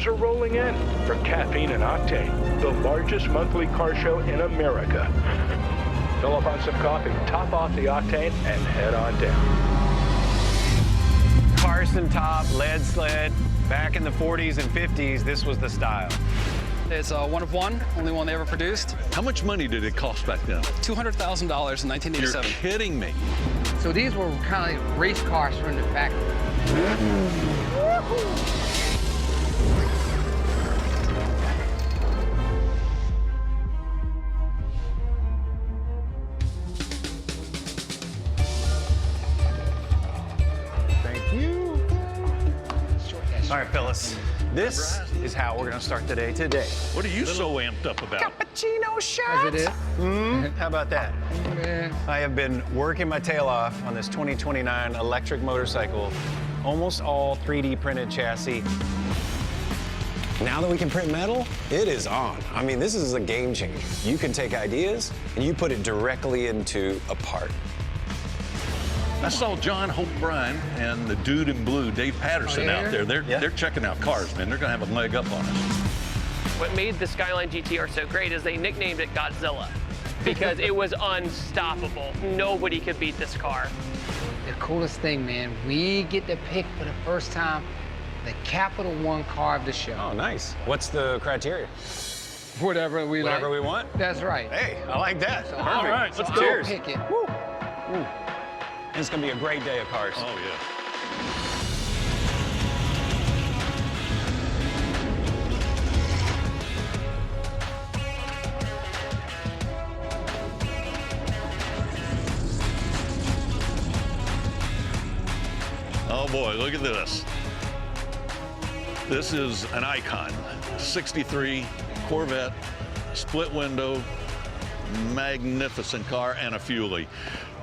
are rolling in for Caffeine and Octane, the largest monthly car show in America. Fill up on some coffee, top off the octane, and head on down. Carson top, lead sled. Back in the 40s and 50s, this was the style. It's a one of one, only one they ever produced. How much money did it cost back then? $200,000 in 1987. You're kidding me. So these were kind of like race cars from the factory. Thank you. All right, Phyllis. This is how we're gonna start the day today. What are you so amped up about? Cappuccino shot. As it is. How about that? Man. I have been working my tail off on this 2029 electric motorcycle, almost all 3D printed chassis. Now that we can print metal, it is on. I mean, this is a game changer. You can take ideas and you put it directly into a part. I saw John Hope Bryan and the dude in blue, Dave Patterson, out there. They're checking out cars, man. They're gonna have a leg up on us. What made the Skyline GTR so great is they nicknamed it Godzilla because it was unstoppable. Nobody could beat this car. The coolest thing, man, we get to pick for the first time the Capital One car of the show. Oh, nice. What's the criteria? Whatever we Whatever like. we want? That's right. Hey, I like that. So, Perfect. All right, let's so go. I'll pick it. It's gonna be a great day of cars. Oh, yeah. Oh boy, look at this. This is an icon. 63 Corvette, split window, magnificent car, and a Fuelie.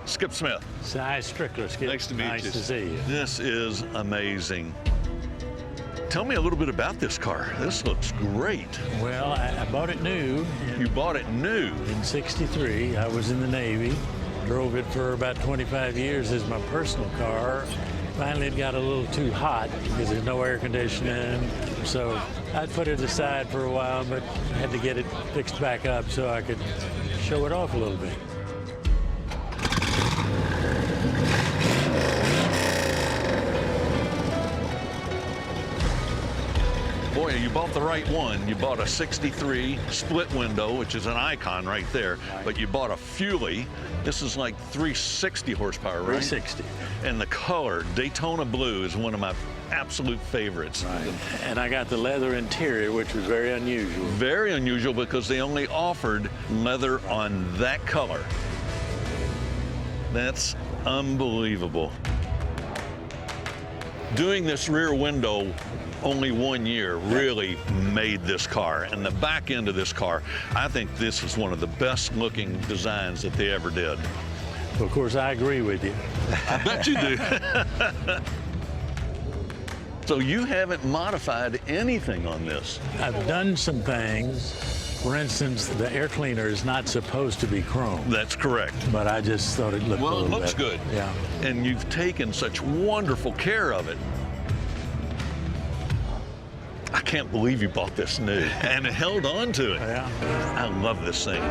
Skip Smith. Cy Strickler, Skip. Nice to meet you. Nice to see you. This is amazing. Tell me a little bit about this car. This looks great. Well, I bought it new You bought it new. in '63. I was in the Navy. Drove it for about 25 years as my personal car. Finally, it got a little too hot because there's no air conditioning. So I put it aside for a while, but I had to get it fixed back up so I could show it off a little bit. Boy, you bought the right one. You bought a 63 split window, which is an icon right there, but you bought a Fuelie. This is like 360 horsepower, right? 360. And the color, Daytona blue, is one of my absolute favorites. Right. And I got the leather interior, which was very unusual. Very unusual because they only offered leather on that color. That's unbelievable. Doing this rear window only 1 year really made this car. And the back end of this car, I think this is one of the best looking designs that they ever did. Of course, I agree with you. I bet you do. So you haven't modified anything on this? I've done some things. For instance, the air cleaner is not supposed to be chrome, That's correct. but I just thought it looked a Well, it little looks better. good. Yeah. And you've taken such wonderful care of it. I can't believe you bought this new and held on to it. Yeah. I love this thing.